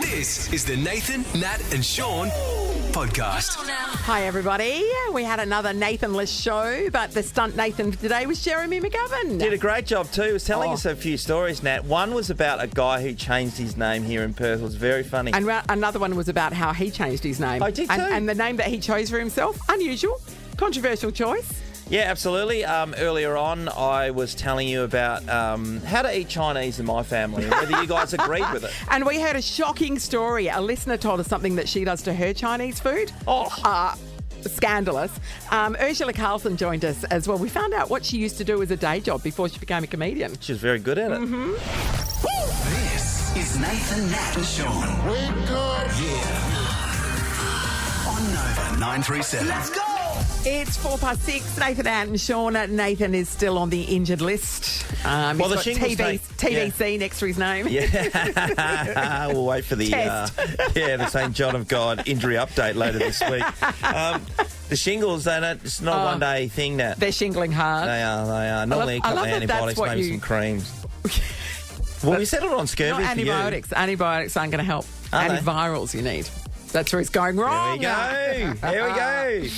This is the Nathan, Nat and Sean podcast. Hi, everybody. We had another Nathan-less show, but the stunt Nathan for today was Jeremy McGovern. Did a great job too. He was telling us a few stories, Nat. One was about a guy who changed his name here in Perth. It was very funny. And another one was about how he changed his name. I did too. And the name that he chose for himself, unusual, controversial choice. Yeah, absolutely. Earlier on, I was telling you about how to eat Chinese in my family and whether you guys agreed with it. And we heard a shocking story. A listener told us something that she does to her Chinese food. Scandalous. Ursula Carlson joined us as well. We found out what she used to do as a day job before she became a comedian. She was very good at it. Mm-hmm. This is Nathan, Nat and Sean. Wake up! Yeah. On Nova 937. Let's go! It's 4:06. Nathan and Sean. Nathan is still on the injured list. He's got TBC next to his name. Yeah, we'll wait for the the St. John of God injury update later this week. The shingles, it's not a one-day thing, Nat. They're shingling hard. They are. Normally a couple of antibiotics, maybe some creams. Well, we settled on scurvy. Not antibiotics. Antibiotics aren't going to help. Antivirals you need. That's where it's going wrong. There we go.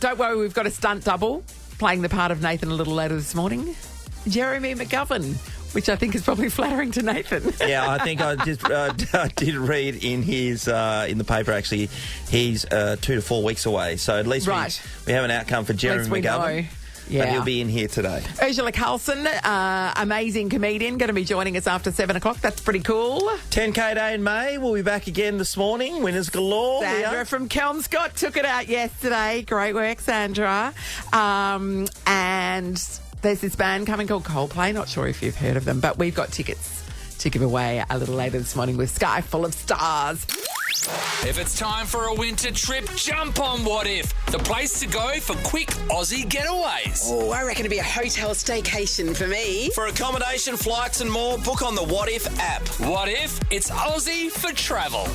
Don't worry, we've got a stunt double playing the part of Nathan a little later this morning. Jeremy McGovern, which I think is probably flattering to Nathan. Yeah, I think I did read in his in the paper, actually, he's 2 to 4 weeks away. So at least we have an outcome for Jeremy McGovern. Know. Yeah. But he'll be in here today. Ursula Carlson, amazing comedian, going to be joining us after 7 o'clock. That's pretty cool. 10K day in May. We'll be back again this morning. Winners galore. Sandra from Kelmscott took it out yesterday. Great work, Sandra. And there's this band coming called Coldplay. Not sure if you've heard of them, but we've got tickets to give away a little later this morning with Sky Full of Stars. If it's time for a winter trip, jump on What If, the place to go for quick Aussie getaways. Oh, I reckon it'd be a hotel staycation for me. For accommodation, flights and more, book on the What If app. What If? It's Aussie for travel.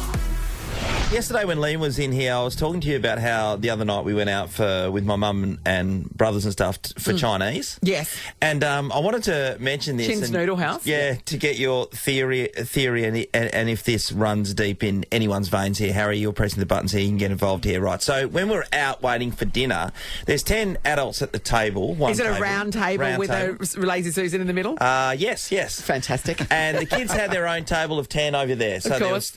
Yesterday when Liam was in here, I was talking to you about how the other night we went out with my mum and brothers and stuff for Chinese. Yes. And I wanted to mention this. Chin's Noodle House. Yeah, to get your theory and if this runs deep in anyone's veins here. Harry, you're pressing the buttons here. You can get involved here. Right. So when we're out waiting for dinner, there's 10 adults at the table. Is it a round table with a lazy Susan in the middle? Yes. Fantastic. And the kids had their own table of 10 over there. So of course.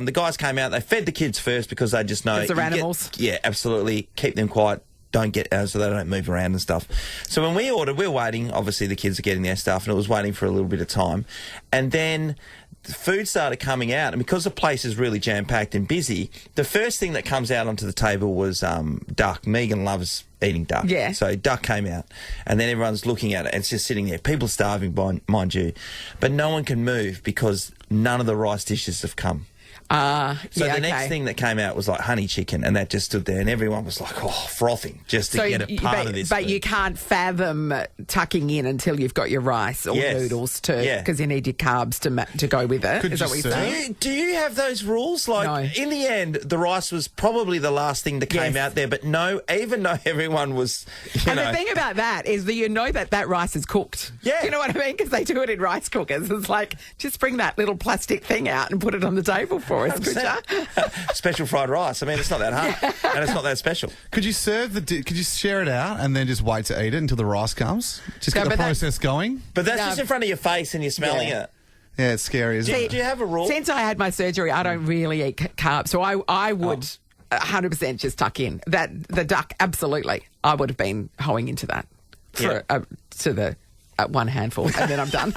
The guys came out. They fed the kids first because they just know they're animals. Absolutely. Keep them quiet. Don't get so they don't move around and stuff. So when we ordered, we were waiting. Obviously, the kids are getting their stuff, and it was waiting for a little bit of time. And then the food started coming out, and because the place is really jam-packed and busy, the first thing that comes out onto the table was duck. Megan loves eating duck. Yeah. So duck came out, and then everyone's looking at it, and it's just sitting there. People are starving, mind you. But no one can move because none of the rice dishes have come. The next thing that came out was like honey chicken, and that just stood there, and everyone was like, frothing just to get a part of this. But food. you can't fathom tucking in until you've got your rice or noodles too, because you need your carbs to go with it. Is that what you're saying? Do you have those rules? Like in the end, the rice was probably the last thing that came out there, but even though everyone was, the thing about that is that that rice is cooked. Yeah. Do you know what I mean? Because they do it in rice cookers. It's like, just bring that little plastic thing out and put it on the table for us, could you? Special fried rice. I mean, it's not that hard, and it's not that special. Could you could you share it out and then just wait to eat it until the rice comes? Just get the process going? But that's just in front of your face and you're smelling it. Yeah, it's scary, isn't it? Do you have a rule? Since I had my surgery, I don't really eat carbs, so I would 100% just tuck in. The duck, absolutely. I would have been hoeing into that to the one handful, and then I'm done.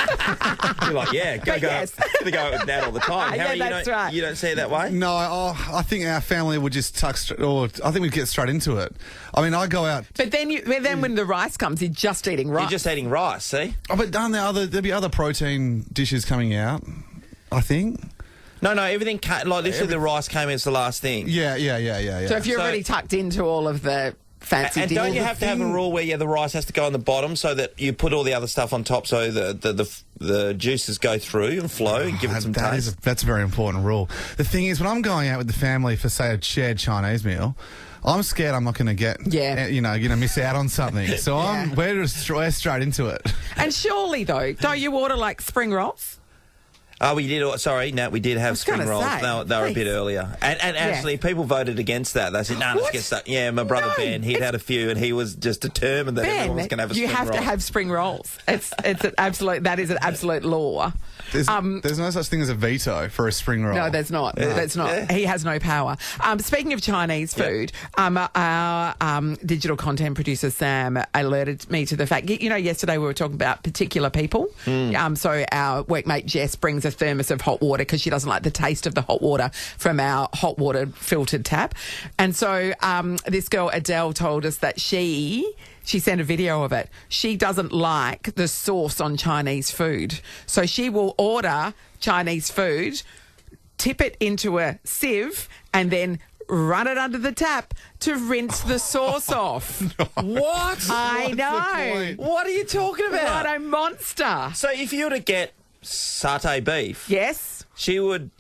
You're like, go. Yes. Gonna go with that all the time. Harry, that's right. You don't see it that way? No, I think our family would just I think we'd get straight into it. I mean, I go out. But then when the rice comes, you're just eating rice. You're just eating rice, see? Oh, but there'll be other protein dishes coming out, I think. No, everything literally the rice came as the last thing. Yeah. So if you're already tucked into all of the fancy and don't you have to have a rule where the rice has to go on the bottom so that you put all the other stuff on top so the juices go through and flow and give it some taste? That's a very important rule. The thing is, when I'm going out with the family for, say, a shared Chinese meal, I'm scared I'm not going to get, miss out on something. So we're straight into it. And surely, though, don't you order like spring rolls? Oh, we did. Sorry, Nat, we did have spring gonna rolls. say, They were a bit please. earlier. And actually, people voted against that. They said, no, let's What? get stuck. Yeah, my brother No, Ben, he'd had a few, and he was just determined that everyone was going to have a spring you have roll. to have spring rolls. It's an absolute. That is an absolute law. There's no such thing as a veto for a spring roll. No, there's not. That's not. Yeah. He has no power. Speaking of Chinese food, our digital content producer Sam alerted me to the fact. You know, yesterday we were talking about particular people. So our workmate Jess brings a thermos of hot water because she doesn't like the taste of the hot water from our hot water filtered tap. And so this girl Adele told us that she sent a video of it. She doesn't like the sauce on Chinese food. So she will order Chinese food, tip it into a sieve, and then run it under the tap to rinse the sauce off. What? I What's the know. point? What are you talking about? What a monster. So if you were to get satay beef, Yes. she would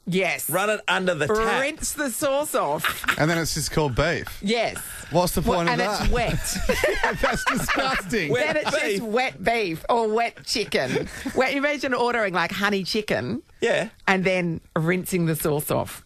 Yes. run it under the tap. Rinse the sauce off. And then it's just called beef. Yes. What's the point and of that? it's wet. That's disgusting. Wet Then it's beef. just wet beef or wet chicken. Imagine ordering like honey chicken Yeah. and then rinsing the sauce off.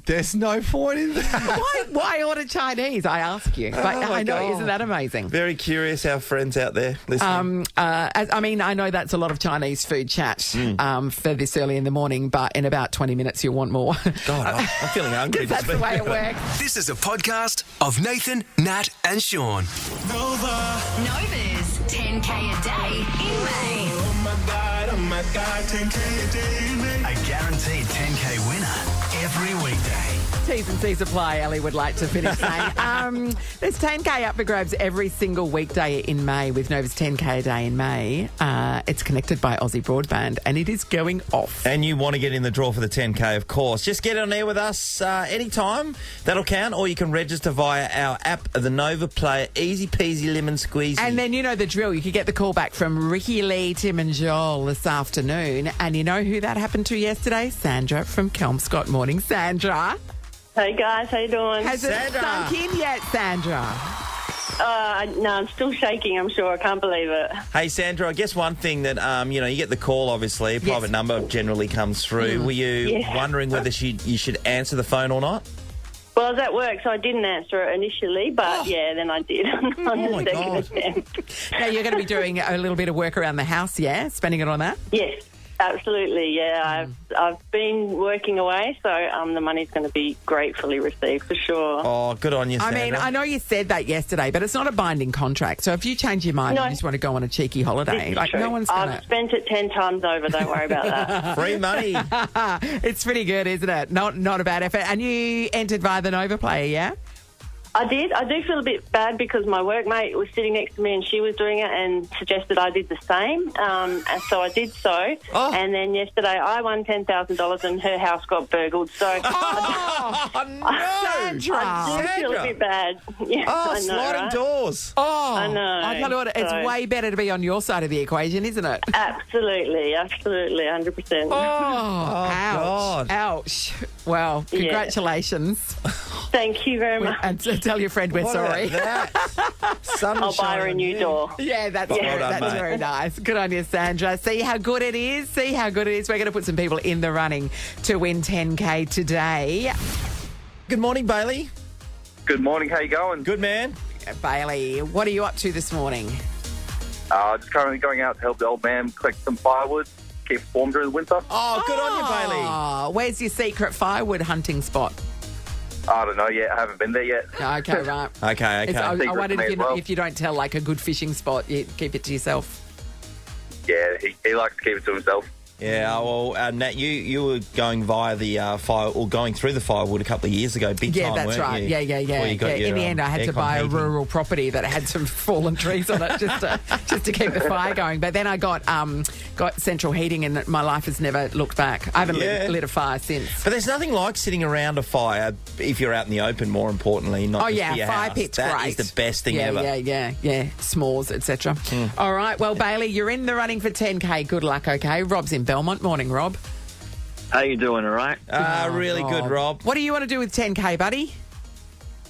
There's no point in that. Why order Chinese, I ask you. But my I know, God. isn't that amazing? Very curious, our friends out there listening. I know that's a lot of Chinese food chat for this early in the morning, but in about 20 minutes you'll want more. God, I'm feeling hungry. That's the way it works. This is a podcast of Nathan, Nat, and Sean. Nova's 10K a day in May. A guaranteed 10K winner every weekday. T's and C's apply, Ellie would like to finish saying. There's 10K up for grabs every single weekday in May with Nova's 10K a day in May. It's connected by Aussie Broadband and it is going off. And you want to get in the draw for the 10K, of course. Just get on there with us anytime. That'll count. Or you can register via our app, the Nova Player. Easy peasy lemon squeezy. And then you know the drill. You could get the call back from Ricky, Lee, Tim and Joel this afternoon. And you know who that happened to yesterday? Sandra from Kelmscott. Morning, Sandra. Hey guys, how you doing? Has it Sandra. sunk in yet, Sandra? No, I'm still shaking, I'm sure. I can't believe it. Hey, Sandra, I guess one thing that, you get the call, obviously, a private number generally comes through. Were you Yeah. wondering whether you should answer the phone or not? Well, I was at work, so I didn't answer it initially, but yeah, then I did on my the second God. attempt. Now you're going to be doing a little bit of work around the house, yeah? Spending it on that? Yes, absolutely, yeah. I've been working away, so the money's going to be gratefully received for sure. Oh, good on you, I Sandra. mean, I know you said that yesterday, but it's not a binding contract. So if you change your mind No. and you just want to go on a cheeky holiday, This is like true. no one's going I've spent it 10 times over, don't worry about that. Free money. It's pretty good, isn't it? Not a bad effort. And you entered via the Nova Player, yeah? I did. I do feel a bit bad because my workmate was sitting next to me and she was doing it and suggested I did the same. And so I did so. Oh. And then yesterday I won $10,000 and her house got burgled. So Oh, no. Sandra. I do feel a bit bad. Yeah, Oh, I know, sliding right? doors. Oh, I know. I tell you what, it's So- way better to be on your side of the equation, isn't it? Absolutely, 100%. Oh, ouch. God. Ouch. Well, Yeah. congratulations. Thank you very much. And tell your friend we're What sorry. about that? Sun I'll buy her a new door. Yeah, that's, Well done, that's mate. very nice. Good on you, Sandra. See how good it is? See how good it is? We're going to put some people in the running to win 10K today. Good morning, Bailey. Good morning, how you going? Good, man. Bailey, what are you up to this morning? Just currently going out to help the old man collect some firewood, keep warm during the winter. Oh, good on you, Bailey. Oh, where's your secret firewood hunting spot? I don't know yet, I haven't been there yet. Okay, right. Okay. It's- I Secret wondered to me if as well. if you don't tell like a good fishing spot, you keep it to yourself. Yeah, he likes to keep it to himself. Yeah, well, Nat, you were going via the going through the firewood a couple of years ago, big Yeah, time, that's weren't right. you? Yeah. Before you got your, In the end, I had to aircon buy a heating. rural property that had some fallen trees on it just to keep the fire going. But then I got central heating, and my life has never looked back. I haven't Yeah. lit a fire since. But there's nothing like sitting around a fire if you're out in the open, more importantly, not Oh just yeah, for your fire house. pit's That great. is the best thing yeah, ever. Yeah. S'mores, etc. All right, well, Bailey, you're in the running for 10K. Good luck, okay? Rob's in Belmont. Morning, Rob. How you doing, all right? Really good, Rob. What do you want to do with 10K, buddy?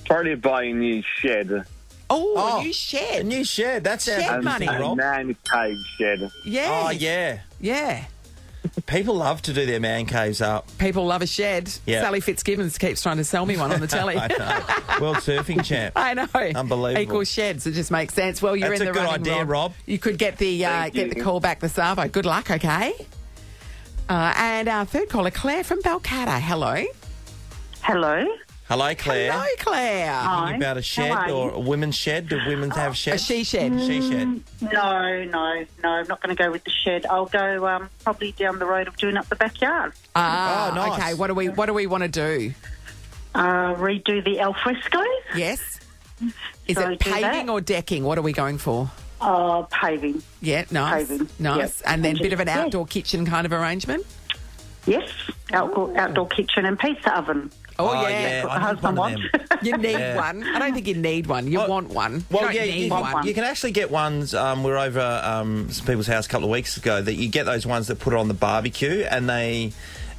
Probably buy a new shed. Oh, Oh, a new A shed. new shed. That sounds Shed good, money. A Rob. man cave shed. Yeah. Oh, yeah. Yeah. People love to do their man caves up. People love a shed. Yeah. Sally Fitzgibbons keeps trying to sell me one on the telly. I know. World surfing champ. I know. Unbelievable. Equal sheds. It just makes sense. Well, you're That's in the a good running, idea, Rob. You could get the call back the Savo. Good luck, okay? And our third caller, Claire from Balcatta. Hello. Hello. Hello, Claire. Hello, Claire. Hi. About a shed How are or a women's shed? Do women have A sheds? she shed. She shed. No, I'm not going to go with the shed. I'll go probably down the road of doing up the backyard. Ah, Oh, nice. okay. What do we want to do? Redo the alfresco. Yes. Is Shall we it do paving that? or decking? What are we going for? Paving. Yeah, nice. Paving, Nice. yep. And then a bit of an Yeah. outdoor kitchen kind of arrangement? Yes, outdoor kitchen and pizza oven. Oh, Oh, yeah. yeah. What I the need husband one of wants. them. You need Yeah. one. I don't think you need one. You want one. Well, you don't yeah, need one. you can actually get ones. We were over some people's house a couple of weeks ago. That you get those ones that put it on the barbecue, and and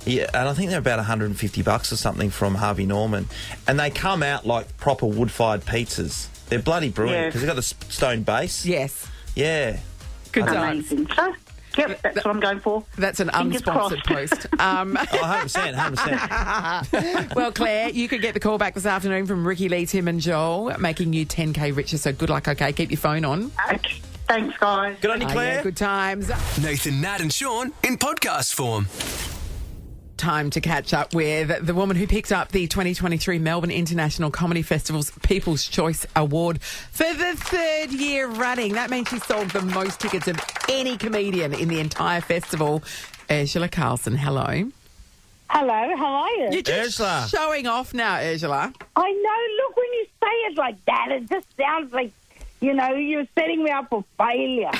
I think they're about $150 or something from Harvey Norman, and they come out like proper wood-fired pizzas. They're bloody brilliant because they've got the stone base. Yes. Yeah. Good times. Amazing. So, yep, that's what I'm going for. That's an Fingers unsponsored crossed. post. 100%. Well, Claire, you could get the call back this afternoon from Ricky, Lee, Tim and Joel, making you 10K richer. So good luck, okay? Keep your phone on. Okay. Thanks, guys. Good on you, Oh, Claire. yeah, good times. Nathan, Nat, and Sean in podcast form. Time to catch up with the woman who picked up the 2023 Melbourne International Comedy Festival's People's Choice Award for the third year running. That means she sold the most tickets of any comedian in the entire festival. Ursula Carlson, hello. Hello, how are you? You're just Ursula. showing off now, Ursula. I know, look, when you say it like that, it just sounds like, you're setting me up for failure.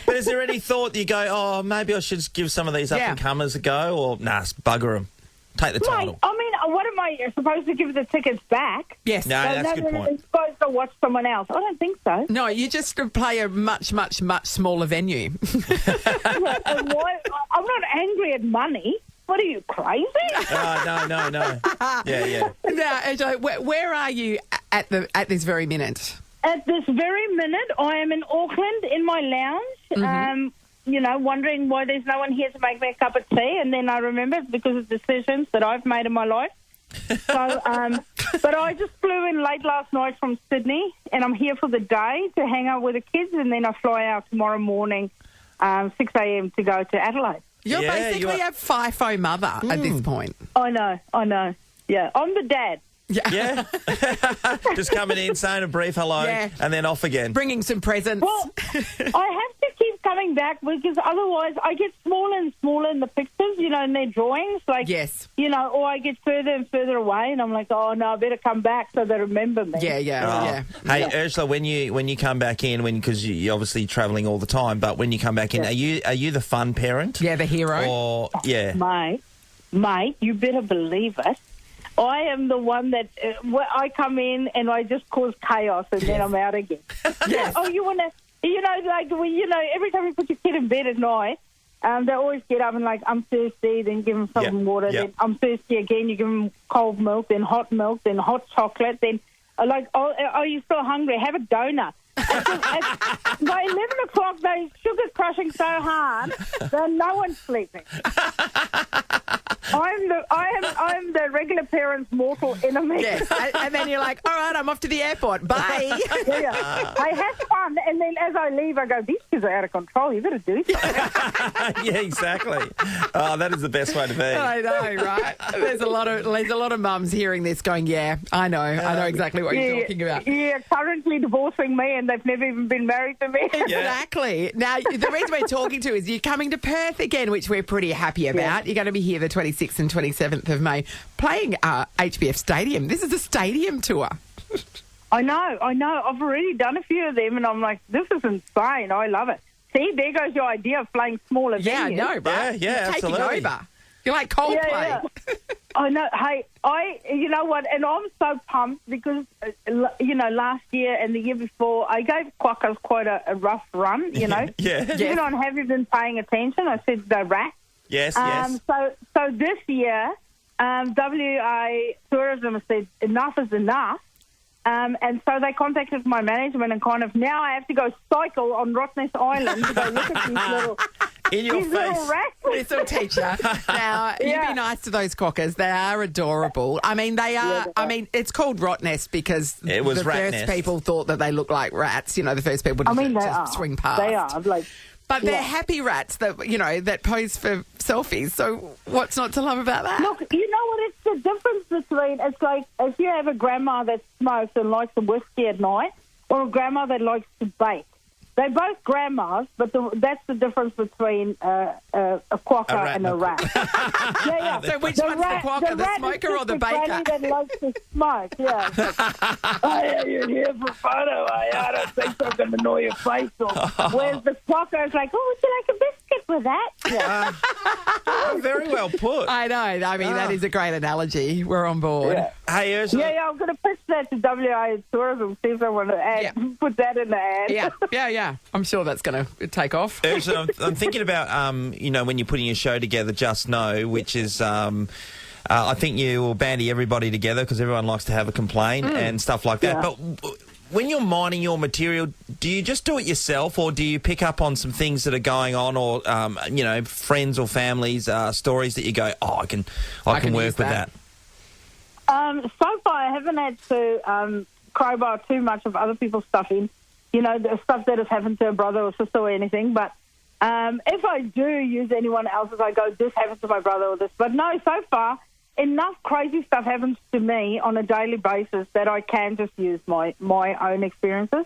But is there any thought that you go, oh, maybe I should just give some of these up-and-comers a go, or bugger them, take the Mate, title? I mean, what am I supposed to give the tickets back? Yes. No, that's a good I'm point. supposed to watch someone else. I don't think so. No, you just play a much, much, much smaller venue. And why, I'm not angry at money. What are you, crazy? No. Yeah. Now, Ursula, where are you at this very minute? At this very minute, I am in Auckland in my lounge, wondering why there's no one here to make me a cup of tea. And then I remember it's because of decisions that I've made in my life. So, but I just flew in late last night from Sydney, and I'm here for the day to hang out with the kids, and then I fly out tomorrow morning, 6 a.m. to go to Adelaide. You're basically a FIFO mother at this point. I know. Yeah, I'm the dad. Yeah. Just coming in, saying a brief hello, and then off again. Bringing some presents. Well, I have to keep coming back because otherwise I get smaller and smaller in the pictures, in their drawings. Like, yes. Or I get further and further away, and I'm like, oh, no, I better come back so they remember me. Yeah. Hey, Ursula, when you come back in, because you're obviously travelling all the time, but when you come back in, are you the fun parent? Yeah, the hero. Or Mate, you better believe it. I am the one that I come in and I just cause chaos and then I'm out again. Yes. Oh, you want to, every time you put your kid in bed at night, they always get up and like, I'm thirsty, then give them some water, then I'm thirsty again, you give them cold milk, then hot chocolate, then are you still hungry? Have a donut. By 11 o'clock, those sugar's crushing so hard that no one's sleeping. I'm the regular parent's mortal enemy. Yes, and then you're like, all right, I'm off to the airport. Bye. Yeah. I have fun, and then as I leave, I go, these kids are out of control. You better do something. Yeah, exactly. Oh, that is the best way to be. I know, right? There's a lot of mums hearing this going, yeah, I know exactly what you're talking about. Yeah, currently divorcing me, and they've never even been married to me. Exactly. Now, the reason we're talking to is you're coming to Perth again, which we're pretty happy about. Yeah. You're going to be here the 26th and 27th of May playing HBF Stadium. This is a stadium tour. I know. I've already done a few of them, and I'm like, this is insane. I love it. See, there goes your idea of playing smaller venues. Yeah, I know, right? Yeah, You're taking absolutely. over. You're like Coldplay. Yeah. I know. Hey, you know what? And I'm so pumped because, last year and the year before, I gave Quackers quite a rough run, Yeah. Even on have you been paying attention? I said the rat. Yes. So this year, WA Tourism said enough is enough. And so they contacted my management and kind of now I have to go cycle on Rottnest Island to go look at these little In your These little face. rats. Little teacher. Now, you be nice to those quokkas. They are adorable. I mean, they are. I mean, it's called rot nest because It was the rat first nest. people thought that they looked like rats. You know, the first people to swing past. They are. Like, But they're happy rats that, you know, that pose for selfies. So what's not to love about that? Look, you know what? It's the difference between, it's like if you have a grandma that smokes and likes a whiskey at night or a grandma that likes to bake. They're both grandmas, but that's the difference between a quokka and a rat. Yeah. So which one's the quokka, the smoker or the baker? Granny that likes to smoke, yeah. Oh, you're here for photo, I don't think so. I'm going to annoy your face off. Whereas the quokka is like, oh, would you like a biscuit with that? Yeah. Very well put. I know. I mean, that is a great analogy. We're on board. Yeah. Hey, Ursula. Yeah, I'm going to pitch that to WA Tourism, see if they want to put that in the ad. Yeah. I'm sure that's going to take off. Ursula, I'm thinking about, you know, when you're putting your show together, Just Know, which is, I think you will bandy everybody together because everyone likes to have a complaint and stuff like that. Yeah. But when you're mining your material, do you just do it yourself or do you pick up on some things that are going on or, you know, friends or families, stories that you go, I can work with that? So far, I haven't had to crowbar too much of other people's stuff in. You know, the stuff that has happened to a brother or sister or anything. But if I do use anyone else's, I go, this happened to my brother or this. But no, so far, enough crazy stuff happens to me on a daily basis that I can just use my own experiences.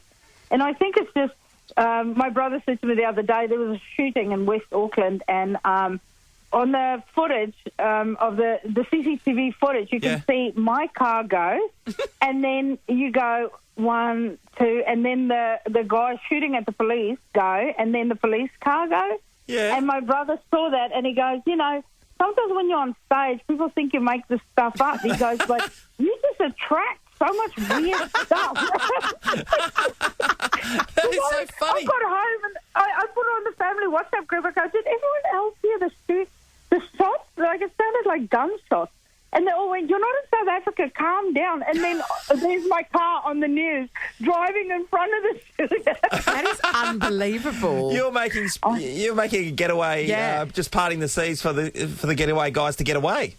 And I think it's just, my brother said to me the other day, there was a shooting in West Auckland and on the footage of the CCTV footage, you can see my car go and then you go 1, 2, and then the guy shooting at the police go, and then the police car go. Yeah. And my brother saw that, and he goes, you know, sometimes when you're on stage, people think you make this stuff up. He goes, but you just attract so much weird stuff. That is so funny. I got home and I put it on the family WhatsApp group. I go, did everyone else hear the shots? Like, it sounded like gunshots. And they all went, you're not in South Africa, calm down. And then there's my car on the news driving in front of the studio. That is unbelievable. You're making a getaway, just parting the seas for the getaway guys to get away.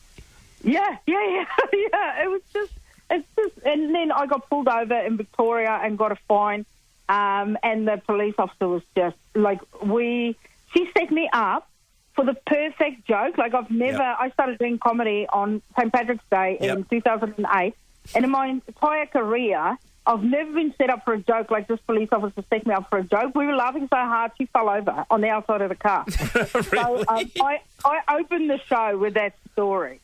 Yeah. It's just, and then I got pulled over in Victoria and got a fine. And the police officer was just like, she set me up for the perfect joke. Like I started doing comedy on St. Patrick's Day in 2008. And in my entire career, I've never been set up for a joke like this police officer set me up for a joke. We were laughing so hard, she fell over on the outside of the car. Really? So I opened the show with that story.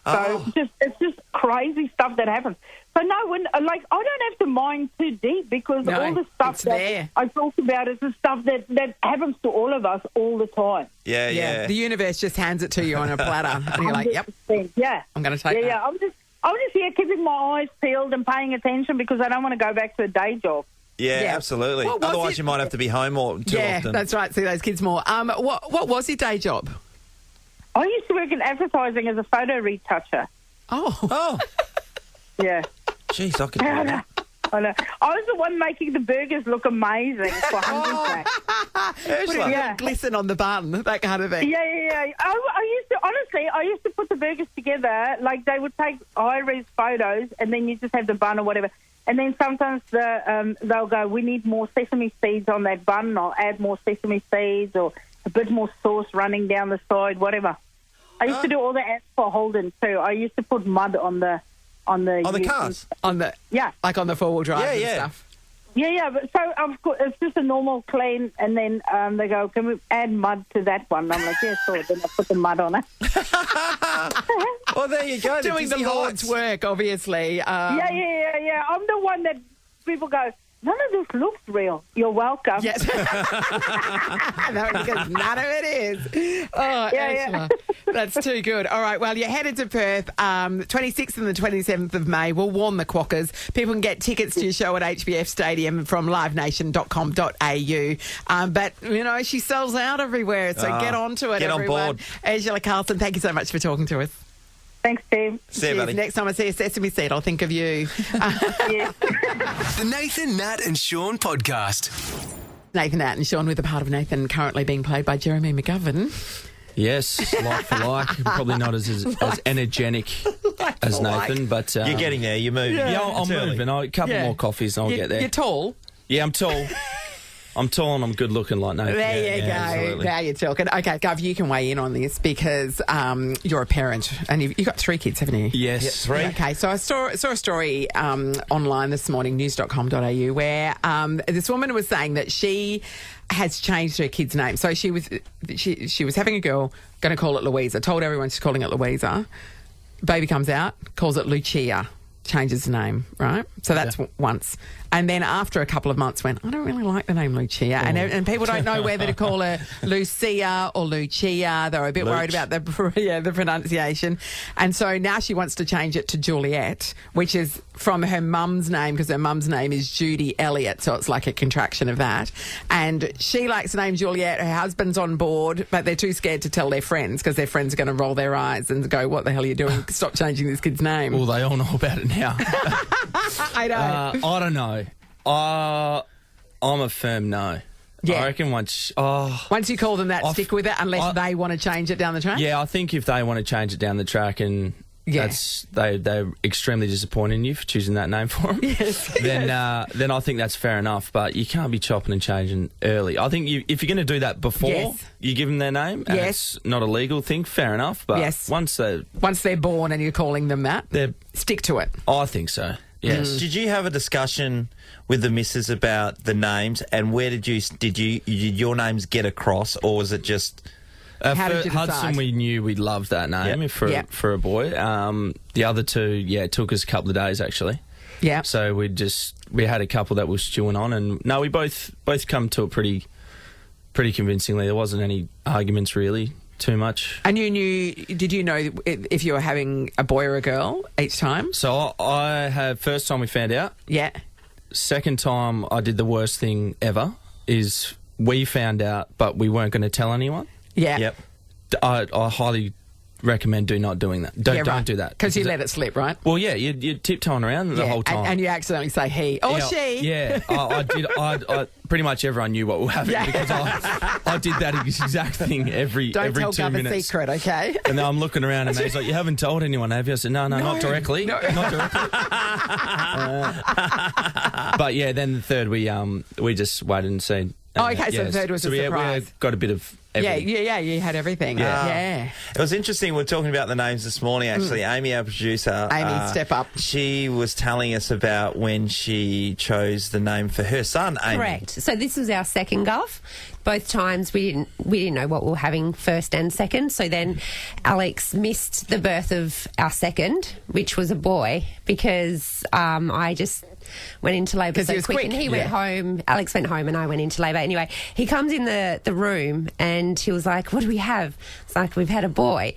So it's just crazy stuff that happens. So no, I don't have to mine too deep because all the stuff that I talked about is the stuff that happens to all of us all the time. Yeah. The universe just hands it to you on a platter, and you're like, "Yep, I'm going to take that." Yeah, I'm just here keeping my eyes peeled and paying attention because I don't want to go back to a day job. Yeah, absolutely. Otherwise, you might have to be home too often. Yeah, that's right. See those kids more. What was your day job? I used to work in advertising as a photo retoucher. Oh. Yeah. Jeez, I could do that. I know. I was the one making the burgers look amazing for Hungry Jack. Glisten on the bun, that kind of thing. Yeah. I used to put the burgers together. Like, they would take high-res photos, and then you just have the bun or whatever. And then sometimes they'll go, we need more sesame seeds on that bun, and I'll add more sesame seeds or a bit more sauce running down the side, whatever. I used to do all the ads for Holden, too. I used to put mud on the cars? Like on the four-wheel drive and stuff. Yeah, but so it's just a normal clean, and then they go, can we add mud to that one? And I'm like, yeah, sure. Then I put the mud on it. Well, there you go. Doing the Lord's work, obviously. Yeah. I'm the one that people go, none of this looks real. You're welcome. Yes. No, because none of it is. Oh, yeah. That's too good. All right, well, you're headed to Perth, 26th and the 27th of May. We'll warn the quokkas. People can get tickets to your show at HBF Stadium from livenation.com.au. But, you know, she sells out everywhere, so get on to it, get everyone. on board. Angela Carlson, thank you so much for talking to us. Thanks, Steve. See you, buddy. Next time I see a sesame seed, I'll think of you. The Nathan, Nat and Sean podcast. Nathan, Nat and Sean with a part of Nathan currently being played by Jeremy McGovern. Yes, like for like. Probably not as energetic as Nathan, but... you're getting there, you're moving. Yeah, I'm moving. A couple more coffees and I'll get there. You're tall. Yeah, I'm tall. I'm tall and I'm good looking like Nathan. There you go. Absolutely. Now you're talking. Okay, Gov, you can weigh in on this because you're a parent and you've got 3 kids, haven't you? Yes. Yep, 3. Okay, so I saw a story online this morning, news.com.au, where this woman was saying that she has changed her kid's name. So she was having a girl, going to call it Louisa, told everyone she's calling it Louisa. Baby comes out, calls it Lucia, changes the name, right? So that's once. And then after a couple of months went, I don't really like the name Lucia. And people don't know whether to call her Lucia or Lucia. They're a bit worried about the pronunciation. And so now she wants to change it to Juliet, which is from her mum's name, because her mum's name is Judy Elliott. So it's like a contraction of that. And she likes the name Juliet. Her husband's on board, but they're too scared to tell their friends because their friends are going to roll their eyes and go, what the hell are you doing? Stop changing this kid's name. Well, they all know about it now. I know. I don't know. I'm a firm no. Yeah. I reckon once you call them that, stick with it unless they want to change it down the track? Yeah, I think if they want to change it down the track and they're extremely disappointed in you for choosing that name for them, then I think that's fair enough. But you can't be chopping and changing early. I think if you're going to do that before you give them their name, and it's not a legal thing, fair enough. But once they're born and you're calling them that, stick to it. I think so. Yes. Did you have a discussion with the missus about the names, and where did your names get across, or was it just? How did you decide? Hudson, we knew we loved that name for a boy. The other 2, it took us a couple of days actually. Yeah. So we had a couple that was stewing on, and no, we both come to it pretty convincingly. There wasn't any arguments really. Too much. And did you know if you were having a boy or a girl each time? So I had, first time we found out. Yeah. Second time I did the worst thing ever is we found out but we weren't going to tell anyone. Yeah. Yep. I highly recommend not doing that. Don't do that. Because you let it slip, right? Well, yeah, you're tiptoeing around the whole time. And you accidentally say he or she. Yeah, I did. I pretty much everyone knew what was happening because I did that exact thing every 2 minutes. Don't tell Gov a secret, okay? And then I'm looking around and he's like, you haven't told anyone, have you? I said, no, not directly. No. Not directly. But yeah, then the third we just waited and seen. Okay, so the third was a surprise. We got a bit of everything. Yeah, you had everything. Yeah. It was interesting. We're talking about the names this morning, actually. Amy, our producer. Amy, step up. She was telling us about when she chose the name for her son, Amy. Correct. So this was our second Gov. Both times we didn't know what we were having first and second. So then Alex missed the birth of our second, which was a boy, because I just went into labour so quick. And he went home. Alex went home and I went into labour. Anyway, he comes in the room and he was like, what do we have? It's like, we've had a boy.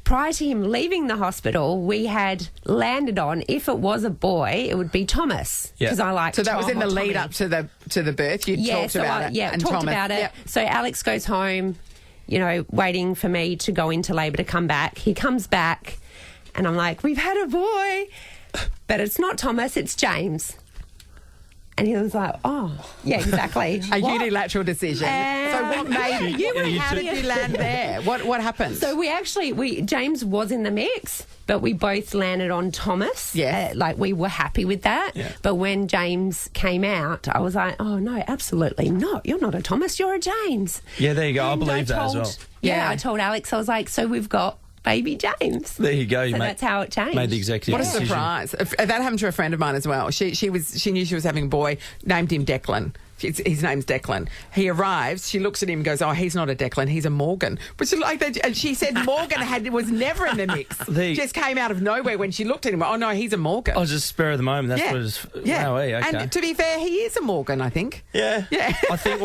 Prior to him leaving the hospital, we had landed on, if it was a boy, it would be Thomas. Because I like. So that was in the lead up to the birth. You talked about it. Yeah, talked about it. Yep. So Alex goes home, waiting for me to go into labour to come back. He comes back, and I'm like, we've had a boy, but it's not Thomas, it's James. And he was like, oh, yeah, exactly. A unilateral decision. So what made how did you land there? What happened? So James was in the mix, but we both landed on Thomas. Yeah. We were happy with that. Yeah. But when James came out, I was like, oh, no, absolutely not. You're not a Thomas, you're a James. Yeah, there you go. And I believe that as well. Yeah, I told Alex, I was like, so we've got baby James. There you go. That's how it changed. Made the executive decision. What a surprise. That happened to a friend of mine as well. She knew she was having a boy, named him Declan. His name's Declan. He arrives, she looks at him and goes, oh, he's not a Declan, he's a Morgan. But and she said Morgan was never in the mix. Just came out of nowhere when she looked at him. Oh, no, he's a Morgan. I was just spur of the moment. That's what it is. Yeah. Okay. And to be fair, he is a Morgan, I think. Yeah. I think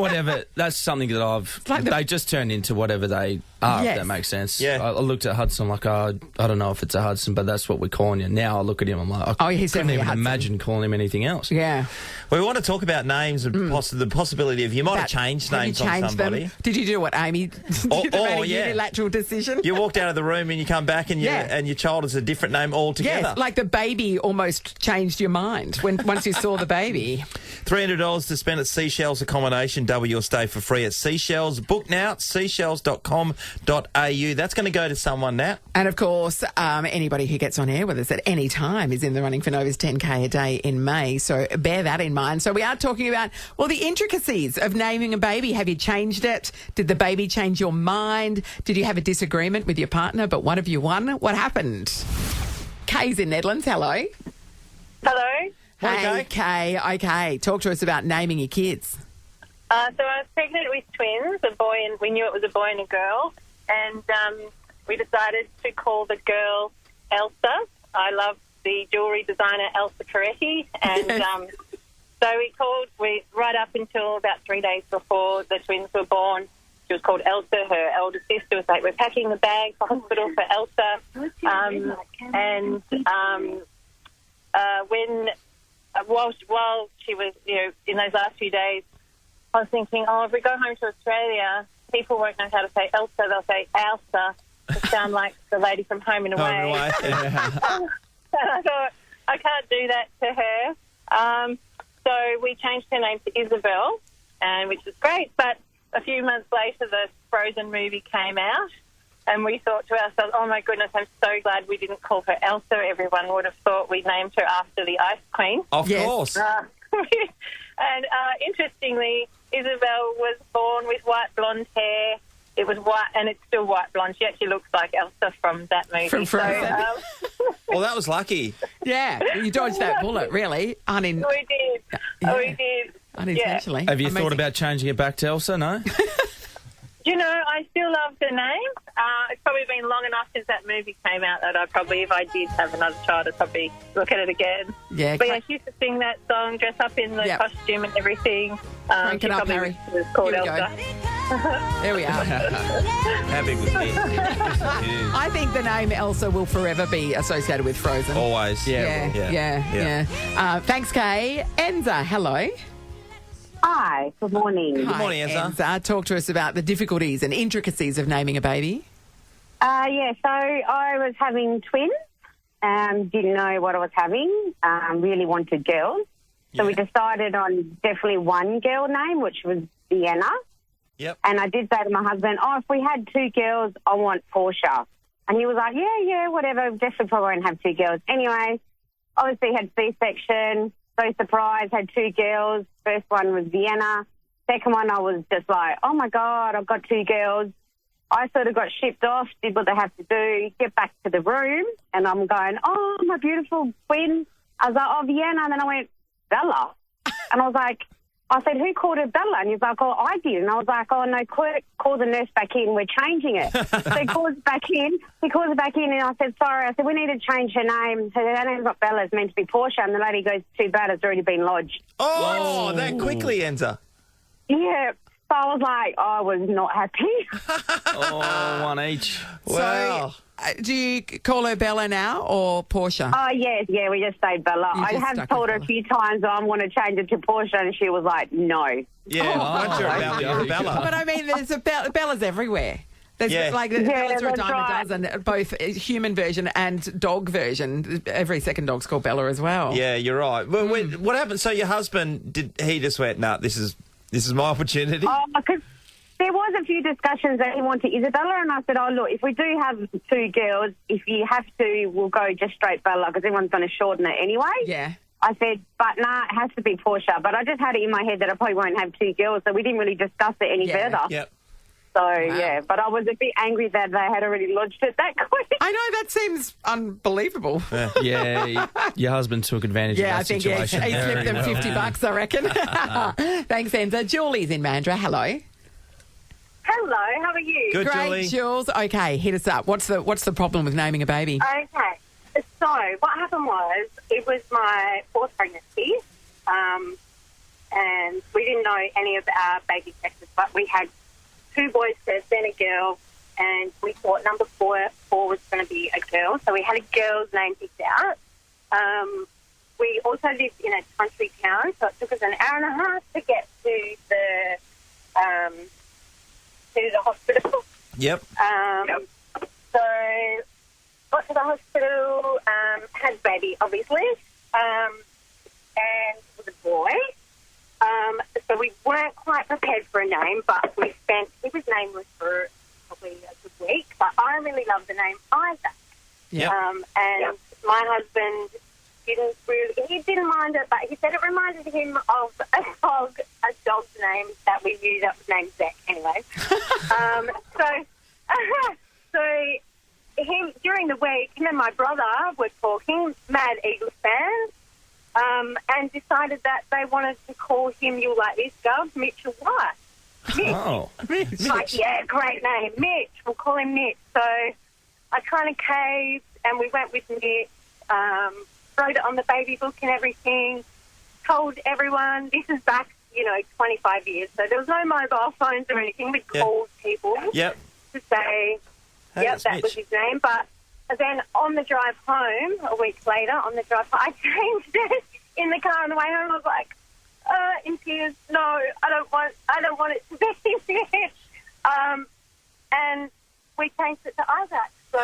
that's something that they just turn into whatever they are, if that makes sense. Yeah. I looked at Hudson like, I don't know if it's a Hudson, but that's what we're calling you. Now I look at him, I'm like, I couldn't even imagine calling him anything else. Yeah. We want to talk about names and possibly the possibility of you might have changed names on somebody. Them? Did you do what Amy did? Unilateral decision. You walked out of the room and you come back and your child is a different name altogether. Yes, like the baby almost changed your mind once you saw the baby. $300 to spend at Seashells Accommodation. Double your stay for free at Seashells. Book now at seashells.com.au. That's going to go to someone now. And of course, anybody who gets on air with us at any time is in the running for Nova's 10K a day in May. So bear that in mind. So we are talking about, well, the intricacies of naming a baby. Have you changed it? Did the baby change your mind? Did you have a disagreement with your partner, but one of you won? What happened? Kay's in Netherlands. Hello. Hello. Hey, Kay. Okay. Talk to us about naming your kids. So I was pregnant with twins, a boy, and we knew it was a boy and a girl. And we decided to call the girl Elsa. I love the jewellery designer Elsa Peretti. And so we right up until about 3 days before the twins were born, she was called Elsa. Her elder sister was like, we're packing the bag for hospital for Elsa. While she was, in those last few days, I was thinking, if we go home to Australia, people won't know how to say Elsa. They'll say Elsa, to sound like the lady from Home and Away. And I thought, I can't do that to her. So we changed her name to Isabel, which was great. But a few months later, the Frozen movie came out, and we thought to ourselves, oh, my goodness, I'm so glad we didn't call her Elsa. Everyone would have thought we named her after the Ice Queen. Of course. And interestingly, Isabel was born with white blonde hair. It was white, and it's still white blonde. She actually looks like Elsa from that movie. From Frozen. Well, that was lucky. Yeah, you dodged that bullet, really. We did. Yeah. We did. Unintentionally. Have you thought about changing it back to Elsa, no? I still love the name. It's probably been long enough since that movie came out that if I did have another child, I'd probably look at it again. Yeah. But she used to sing that song, dress up in the costume and everything. Crank it up, Harry. It was called Elsa. There we are. How big was it? I think the name Elsa will forever be associated with Frozen. Always. Yeah. Thanks, Kay. Enza, hello. Hi, good morning. Good morning, Enza. Talk to us about the difficulties and intricacies of naming a baby. So I was having twins, didn't know what I was having, really wanted girls. So we decided on definitely one girl name, which was Vienna. Yep. And I did say to my husband, if we had two girls, I want Portia. And he was like, yeah, whatever, definitely probably won't have two girls. Anyway, obviously had C-section, so surprised, had two girls. First one was Vienna. Second one, I was just like, oh, my God, I've got two girls. I sort of got shipped off, did what they have to do, get back to the room, and I'm going, oh, my beautiful twin. I was like, Vienna. And then I went, Bella. And I was like, I said, who called her Bella? And he's like, I did. And I was like, no, call the nurse back in. We're changing it. So he calls back in. He calls her back in, and I said, sorry. I said, we need to change her name. Her name's not Bella. It's meant to be Portia. And the lady goes, too bad. It's already been lodged. Oh, that quickly, Enza. Yeah. So I was like, I was not happy. One each. Wow. So, do you call her Bella now or Portia? Oh, yes, we just say Bella. I have told her a few times I want to change it to Portia, and she was like, no. Yeah, once you're a Bella, you're a Bella. But I mean, there's Bella's everywhere. There's Bella's are a dime a dozen, both human version and dog version. Every second dog's called Bella as well. Yeah, you're right. Well, what happened? So your husband, did he just went, nah, this is my opportunity? Because there was a few discussions that he wanted Isabella, and I said, look, if we do have two girls, if you have to, we'll go just straight Bella, because everyone's going to shorten it anyway. Yeah. I said, but it has to be Portia. But I just had it in my head that I probably won't have two girls, so we didn't really discuss it any further. Yep. So, but I was a bit angry that they had already lodged it that quick. I know, that seems unbelievable. Yeah, your husband took advantage of that situation. He slipped them $50, I reckon. Thanks, Enza. Julie's in Mandurah. Hello. Hello, how are you? Good, Great, Julie. Jules. Okay, hit us up. What's the problem with naming a baby? Okay. So what happened was, it was my fourth pregnancy, and we didn't know any of our baby sexes, but we had two boys first, then a girl, and we thought number four was going to be a girl. So we had a girl's name picked out. we also lived in a country town, so it took us an hour and a half to get to the hospital. Yep. So got to the hospital, had a baby, obviously, and it was a boy. So we weren't quite prepared for a name, but he was nameless for probably a good week, but I really love the name Isaac. Yep. And my husband he didn't mind it, but he said it reminded him of a dog's name that we knew that was named Zach anyway. So during the week, him and my brother were talking, mad Eagles fans, and decided that they wanted to call him, you'll like this, Gov, Mitchell White. Mitch. Oh, Mitch. Like, yeah, great name, Mitch. We'll call him Mitch. So I kind of caved, and we went with Mitch, wrote it on the baby book and everything, told everyone, this is back, 25 years, so there was no mobile phones or anything. We called people to say, that was his name. But then on the drive home, a week later, I changed it in the car on the way home. I was like, in tears, no, I don't want it to be Mitch. And we changed it to Isaac. So,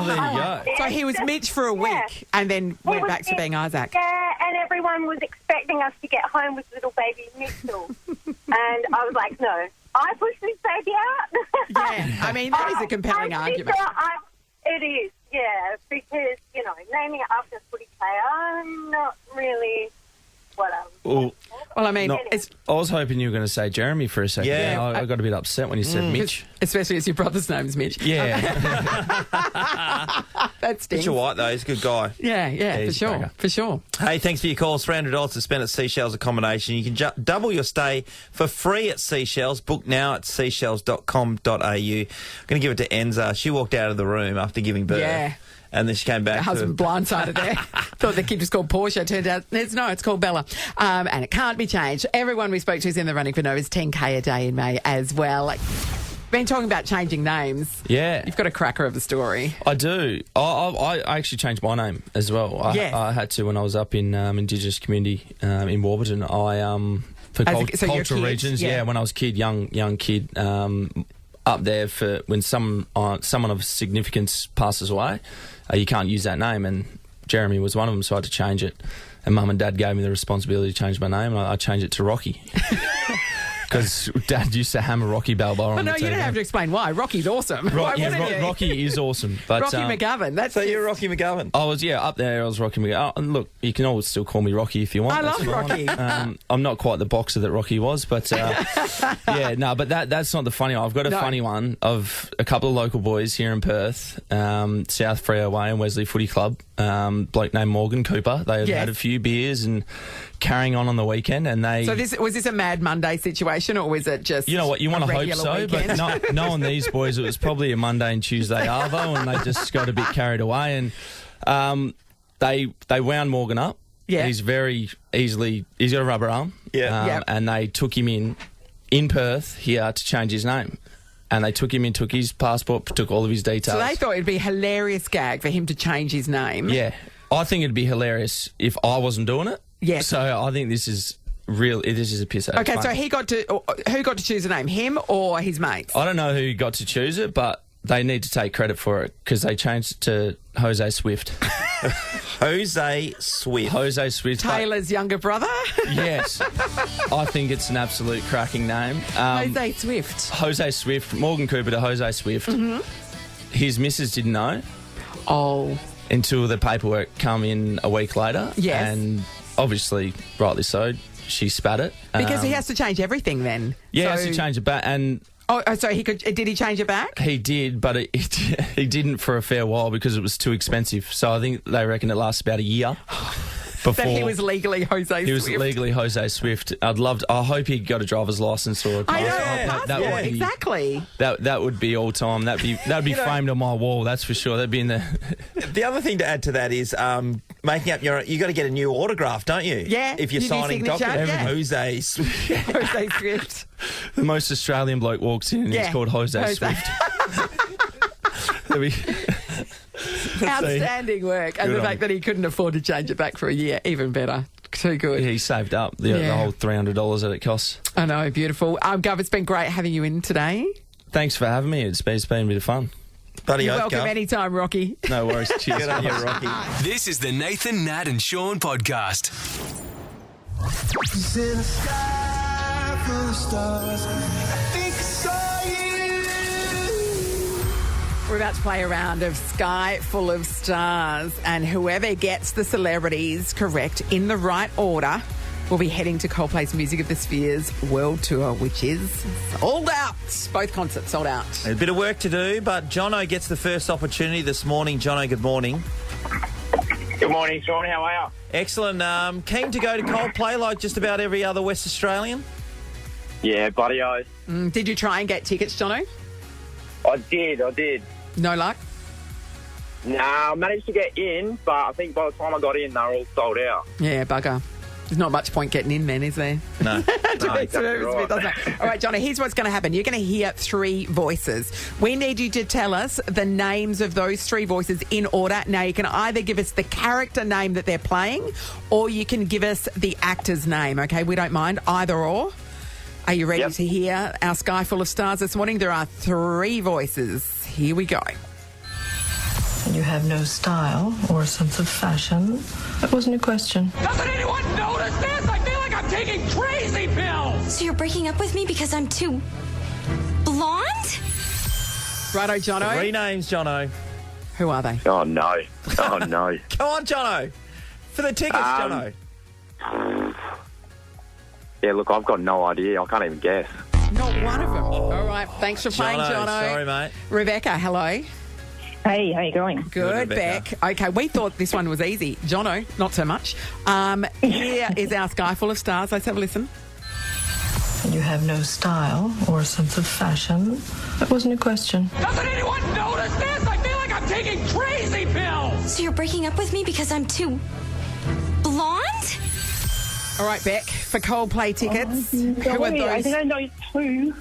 there you go. So he was Mitch for a week and then went back to being Isaac. Yeah, and everyone was expecting us to get home with little baby Mitchell. And I was like, no, I pushed this baby out. Yeah, I mean, that is a compelling argument. It is, yeah, because, naming it after a footy player, I'm not really what I was. Well, I mean, I was hoping you were going to say Jeremy for a second. Yeah. I got a bit upset when you said Mitch. Especially as your brother's name's Mitch. Yeah. That stinks. Mitchell White, though, he's a good guy. Yeah, for sure. Hey, thanks for your call. It's $300 to spend at Seashells Accommodation. You can double your stay for free at Seashells. Book now at seashells.com.au. I'm going to give it to Enza. She walked out of the room after giving birth. Yeah. And then she came back. Her husband blindsided there. Thought the kid was called Portia. Turned out it's called Bella. And it can't be changed. Everyone we spoke to is in the running for Nova's 10K a day in May as well. Been talking about changing names. Yeah. You've got a cracker of a story. I do. I actually changed my name as well. I had to when I was up in Indigenous community in Warburton. For cultural regions, when I was a kid, young kid, up there for when someone of significance passes away, you can't use that name, and Jeremy was one of them, so I had to change it. And Mum and Dad gave me the responsibility to change my name, and I changed it to Rocky. Because Dad used to hammer Rocky Balboa on the TV. You don't have to explain why. Rocky's awesome. Rocky is awesome. But, Rocky McGovern. So you're Rocky McGovern? I was, up there, I was Rocky McGovern. And look, you can always still call me Rocky if you want. I love Rocky. I'm not quite the boxer that Rocky was, but but that's not the funny one. I've got a funny one of a couple of local boys here in Perth, South Freo Way and Wesley Footy Club, bloke named Morgan Cooper. They had a few beers and carrying on the weekend, and they... So was this a Mad Monday situation, or was it just... You know what, you want to hope so, weekend? but knowing these boys, it was probably a Monday and Tuesday arvo, and they just got a bit carried away, and they wound Morgan up. Yeah. He's very easily... He's got a rubber arm. Yeah. And they took him in Perth here to change his name. And they took him in, took his passport, took all of his details. So they thought it'd be a hilarious gag for him to change his name. Yeah. I think it'd be hilarious if I wasn't doing it. Yes. So I think this is this is a piss out. Okay, so who got to choose a name, him or his mates? I don't know who got to choose it, but they need to take credit for it because they changed it to Jose Swift. Jose Swift. Taylor's younger brother? Yes. I think it's an absolute cracking name. Jose Swift. Jose Swift. Morgan Cooper to Jose Swift. Mm-hmm. His missus didn't know. Oh. Until the paperwork come in a week later. Yes. And obviously, rightly so, she spat it. Because he has to change everything then. Yeah, he has to change it back. And so did he change it back? He did, but he didn't for a fair while because it was too expensive. So I think they reckon it lasts about a year. Before that he was legally Jose Swift. He was legally Jose Swift. I hope he got a driver's license or a car. Exactly. That would be all time. That'd be framed on my wall. That's for sure. That'd be in the. The other thing to add to that is making up you got to get a new autograph, don't you? Yeah. If you're signing documents, Jose Swift. Jose Swift. The most Australian bloke walks in and he's called Jose Swift. Outstanding work. And Good the on fact that he couldn't afford to change it back for a year, even better. Too good. He saved up the whole $300 that it costs. I know, beautiful. Gov, it's been great having you in today. Thanks for having me. It's been a bit of fun. Bloody You're oath, welcome Gov. anytime, Rocky. No worries. Cheers. Good on you, Rocky. This is the Nathan, Nat and Sean podcast. We're about to play a round of Sky Full of Stars, and whoever gets the celebrities correct in the right order will be heading to Coldplay's Music of the Spheres World Tour, which is sold out. Both concerts sold out. A bit of work to do, but Jono gets the first opportunity this morning. Jono, good morning. Good morning, Sean. How are you? Excellent. Keen to go to Coldplay like just about every other West Australian? Yeah, bloody oath. Did you try and get tickets, Jono? I did. No luck? Nah, I managed to get in, but I think by the time I got in, they were all sold out. Yeah, bugger. There's not much point getting in then, is there? No. Exactly right. All right, Johnny, here's what's going to happen. You're going to hear three voices. We need you to tell us the names of those three voices in order. Now, you can either give us the character name that they're playing, or you can give us the actor's name, okay? We don't mind, either or. Are you ready to hear our Sky Full of Stars this morning? There are three voices. Here we go. You have no style or sense of fashion. That wasn't a question. Doesn't anyone notice this? I feel like I'm taking crazy pills. So you're breaking up with me because I'm too blonde? Righto, Jono. Three names, Jono. Who are they? Oh, no. Oh, no. Come on, Jono. For the tickets, Jono. Yeah, look, I've got no idea. I can't even guess. Not one of them. All right, thanks for playing, Jono. Sorry, mate. Rebecca, hello. Hey, how you going? Good, Beck. Okay, we thought this one was easy. Jono, not so much. Here is our Sky Full of Stars. Let's have a listen. You have no style or sense of fashion. That wasn't a question. Doesn't anyone notice this? I feel like I'm taking crazy pills. So you're breaking up with me because I'm too blonde? All right, Beck, for Coldplay tickets, who are those? I think I know two.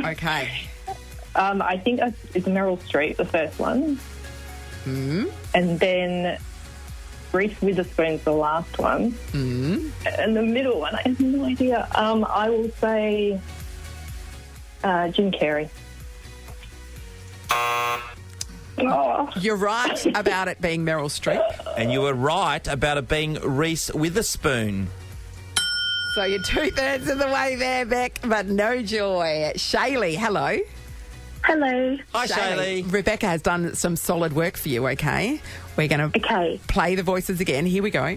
Okay. I think it's Meryl Streep, the first one. And then Reese Witherspoon's the last one. And the middle one, I have no idea. I will say Jim Carrey. Oh. You're right about it being Meryl Streep. And you were right about it being Reese Witherspoon. So you're 2/3 of the way there, Beck, but no joy. Shaylee, hello. Hello. Hi, Shaylee. Rebecca has done some solid work for you, okay? We're going to play the voices again. Here we go.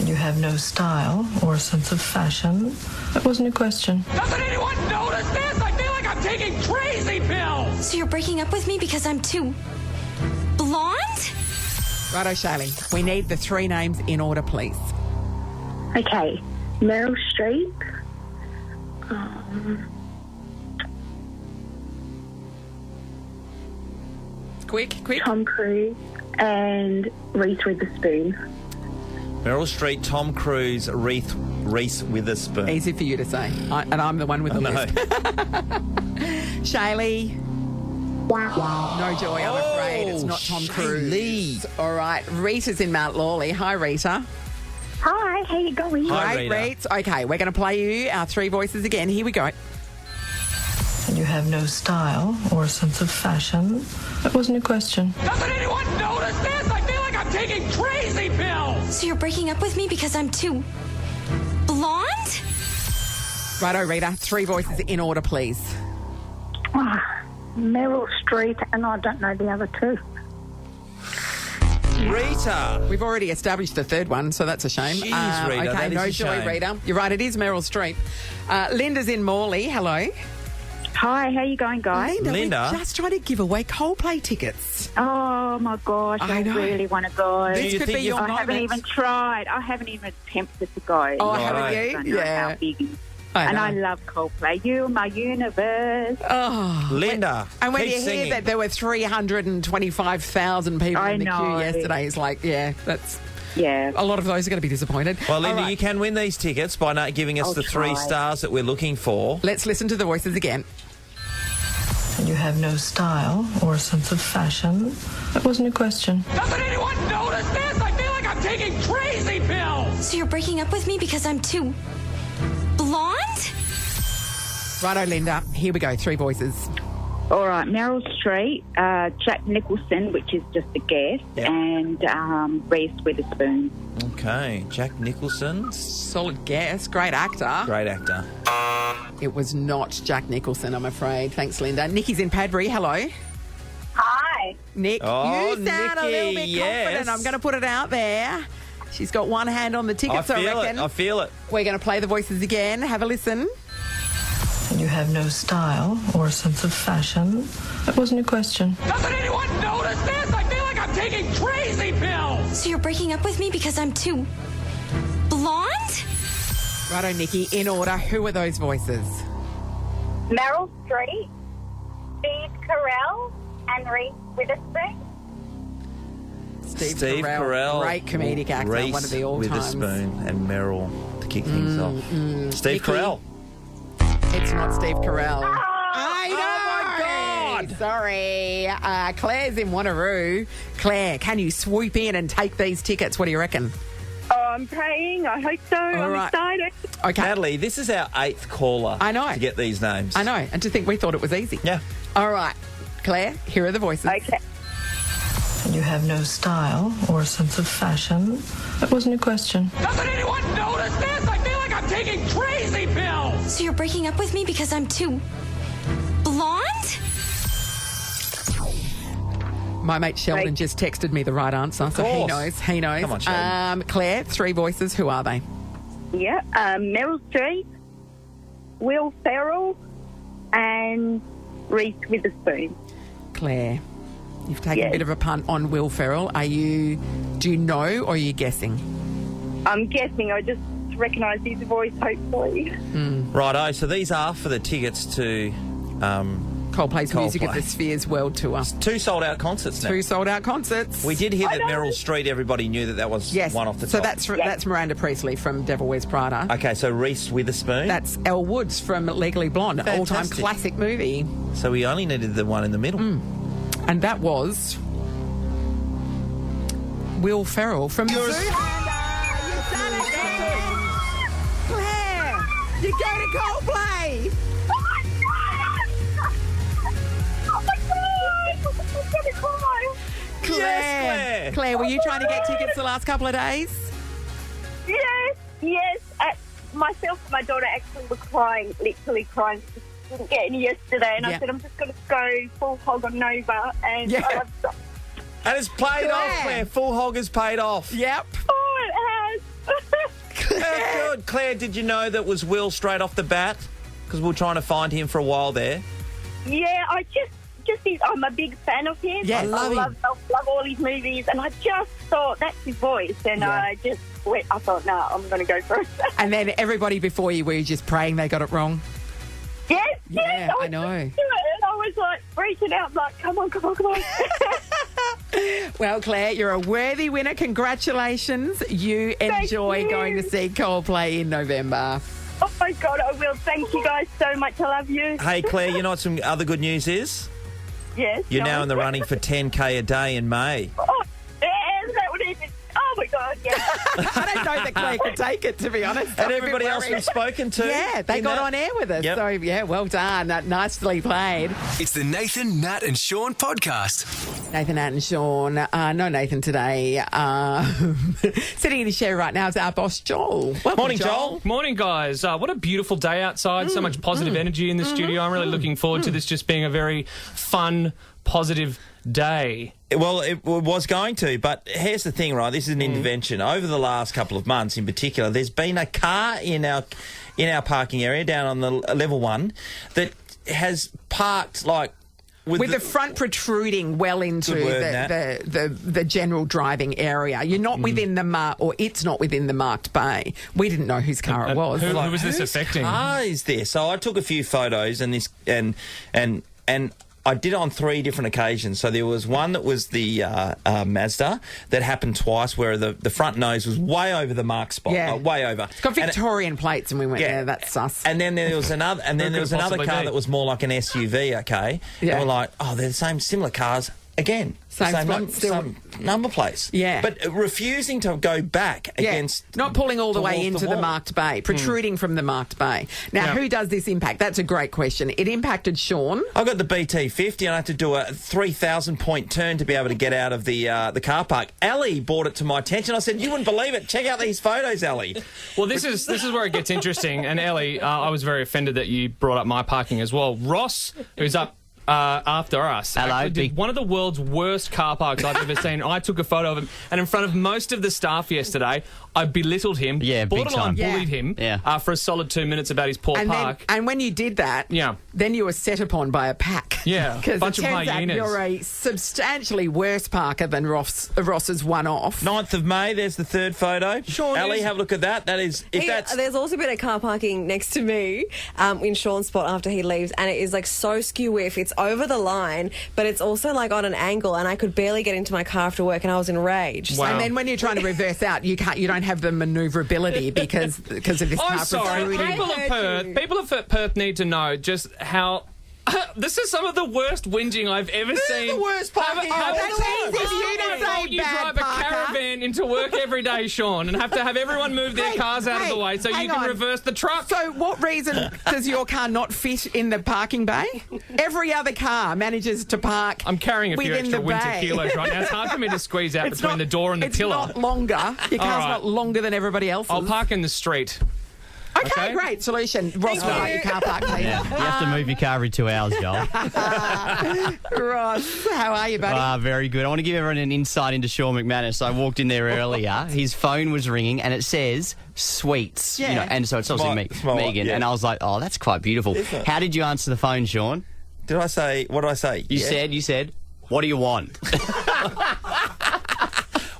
You have no style or sense of fashion. That wasn't a question. Doesn't anyone notice this? I feel like I'm taking crazy pills. So you're breaking up with me because I'm too blonde? Righto, Shaylee. We need the three names in order, please. Okay. Meryl Streep. Quick. Tom Cruise and Reese Witherspoon. Meryl Streep, Tom Cruise, Reese Witherspoon. Easy for you to say. And I'm the one with the list. Shaylee. Wow. No joy, I'm afraid. It's not Tom Cruise. All right. Rita's in Mount Lawley. Hi, Rita. Hi, how you going? Hi, Rita. Rita. Okay, we're going to play you our three voices again. Here we go. You have no style or sense of fashion. That wasn't a question. Doesn't anyone notice this? I feel like I'm taking crazy pills. So you're breaking up with me because I'm too blonde? Righto, Rita. Three voices in order, please. Meryl Streep, and I don't know the other two. Rita. We've already established the third one, so that's a shame. Jeez, Rita, okay, that is no a joy, shame. Rita. You're right, it is Meryl Streep. Linda's in Morley. Hello. Hi, how you going, guys? Linda. We're just trying to give away Coldplay tickets. Oh, my gosh, I really want to go. This could be your I moment. haven't even tried. I haven't even attempted to go. Oh, haven't you? I don't know how big it is. And I love Coldplay. You're my universe. Oh, Linda. And when keep you hear singing. that there were 325,000 people in the queue yesterday, it's like, that's... Yeah. A lot of those are going to be disappointed. Well, Linda, All right. you can win these tickets by not giving us I'll the three try. stars that we're looking for. Let's listen to the voices again. And you have no style or sense of fashion. That wasn't a question. Doesn't anyone notice this? I feel like I'm taking crazy pills. So you're breaking up with me because I'm too blonde? Righto, Linda. Here we go. 3 voices. All right, Meryl Streep, Jack Nicholson, which is just a guess, and Reese Witherspoon. Okay, Jack Nicholson. Solid guess. Great actor. Great actor. It was not Jack Nicholson, I'm afraid. Thanks, Linda. Nikki's in Padbury. Hello. Hi. Nick, Oh, you sound a little bit Nikki, confident. yes. I'm going to put it out there. She's got one hand on the tickets, I reckon. I feel it. We're going to play the voices again. Have a listen. And you have no style or sense of fashion. That wasn't a question. Doesn't anyone notice this? I feel like I'm taking crazy pills. So you're breaking up with me because I'm too blonde? Righto, Nikki. In order, who are those voices? Meryl Streep, Steve Carell, and Reese Witherspoon. Steve Carell. Great comedic actor. Reese One of the all-times. Witherspoon and Meryl to kick things off. Steve Nikki. Carell. It's not Steve Carell. I know! Oh, my God! Sorry. Claire's in Wanneroo. Claire, can you swoop in and take these tickets? What do you reckon? Oh, I'm praying. I hope so. I'm right. excited. Okay. Natalie, this is our 8th caller. I know. To get these names. I know. And to think we thought it was easy. Yeah. All right. Claire, here are the voices. Okay. And you have no style or sense of fashion. That wasn't a question. Doesn't anyone notice this? I feel like I'm taking crazy pills. So you're breaking up with me because I'm too blonde? My mate Sheldon just texted me the right answer, so he knows. He knows. Come on, Sheldon. Claire, 3 voices. Who are they? Yeah, Meryl Streep, Will Ferrell, and Reese Witherspoon. Claire, you've taken a bit of a punt on Will Ferrell. Do you know, or are you guessing? I'm guessing. I just recognise his voice, hopefully. Righto, so these are for the tickets to Coldplay's Music at Coldplay. the Spheres World Tour. 2 sold-out concerts now. 2 sold-out concerts. We did hear that Meryl Streep, everybody knew that was one off the top. So that's Miranda Priestley from Devil Wears Prada. Okay, so Reese Witherspoon. That's Elle Woods from Legally Blonde, an all-time Fantastic. classic movie. So we only needed the one in the middle. And that was Will Ferrell from Zoolander. You've done it, Claire, you go to Coldplay. Claire, were you trying to get tickets the last couple of days? Yes. Myself and my daughter actually were crying, literally crying. Didn't get any yesterday, and I said I'm just going to go full hog on Nova, and I love stuff. And it's paid off, Claire. Full hog has paid off. Yep. Oh, it has. That's good. Claire, did you know that was Will straight off the bat? Because we were trying to find him for a while there. Yeah, I just I'm a big fan of him. Yeah, I love all his movies, and I just thought that's his voice, and I just went. I thought, no, I'm going to go for it. And then everybody before you, were you just praying they got it wrong? Yes, Yeah, I know. And I was like freaking out, like, come on. Well, Claire, you're a worthy winner. Congratulations. You enjoy going to see Coldplay in November. Oh, my God, I will. Thank you guys so much. I love you. Hey, Claire, you know what some other good news is? Yes. You're now in the running for 10K a day in May. Oh, yes, that would even... Oh, my God, yeah. I don't know that Claire could take it, to be honest. And everybody else we've spoken to. Yeah, they got on air with us. Yep. So, yeah, well done. Nicely played. It's the Nathan, Nat and Sean podcast. Nathan, Nat and Sean. No Nathan today. Sitting in his chair right now is our boss, Joel. Welcome, Morning, Joel. Morning, guys. What a beautiful day outside. So much positive energy in the studio. I'm really looking forward to this just being a very fun, positive day. Well, it was going to, but here's the thing, right? This is an intervention. Over the last couple of months in particular, there's been a car in our parking area down on the level 1 that has parked like... With the front protruding well into the general driving area. You're not within the or it's not within the marked bay. We didn't know whose car it was. Who was this affecting? Whose car is this? So I took a few photos and I did it on 3 different occasions. So there was one that was the Mazda that happened twice, where the front nose was way over the mark spot, way over. It's got Victorian plates, and we went, that's sus. And then there was another, car that was more like an SUV. Okay, and we're like, they're the same similar cars again. Same number plates. Yeah. But refusing to go back against... Not pulling all the way into the marked bay, protruding from the marked bay. Now, who does this impact? That's a great question. It impacted Sean. I got the BT50 and I had to do a 3,000-point turn to be able to get out of the car park. Ellie brought it to my attention. I said, you wouldn't believe it. Check out these photos, Ellie. Well, this is where it gets interesting. And Ellie, I was very offended that you brought up my parking as well. Ross, who's up after us, did one of the world's worst car parks I've ever seen. I took a photo of him, and in front of most of the staff yesterday, I belittled him, borderline bullied him for a solid 2 minutes about his poor park. And when you did that, then you were set upon by a pack. Yeah, because bunch it of turns out hyenas. you're a substantially worse parker than Ross's one-off. 9th of May, there's the third photo. Sean, Ellie, have a look at that. That is, there's also been a car parking next to me in Sean's spot after he leaves, and it is like so skew-whiff. It's over the line, but it's also like on an angle, and I could barely get into my car after work, and I was enraged. Wow. And then when you're trying to reverse out, you don't have the manoeuvrability because of this car. I'm sorry, people of Perth need to know just how. This is some of the worst whinging I've ever seen. The worst parking. You drive a caravan into work every day, Sean, and have to have everyone move their cars out of the way so you can reverse the truck. So what reason does your car not fit in the parking bay? Every other car manages to park. I'm carrying a few extra winter kilos right now. It's hard for me to squeeze out between the door and the pillar. It's not longer. Your car's not longer than everybody else's. I'll park in the street. Okay, great solution. Ross will like your car park, please. Yeah, you have to move your car every 2 hours, Joel. Ross, how are you, buddy? Very good. I want to give everyone an insight into Sean McManus. I walked in there earlier. His phone was ringing, and it says sweets. Yeah. You know, and so it's obviously Megan. And I was like, oh, that's quite beautiful. How did you answer the phone, Sean? What did I say? You said, what do you want?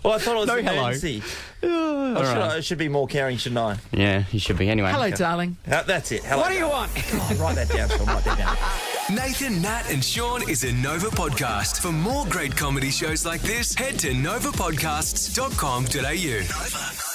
Well, I thought it was no an emergency. I should be more caring, shouldn't I? Yeah, you should be. Anyway. Hello, darling. That's it. Hello. What do you want? Write that down, Sean. Write that down. Nathan, Nat and Sean is a Nova podcast. For more great comedy shows like this, head to novapodcasts.com.au. Nova.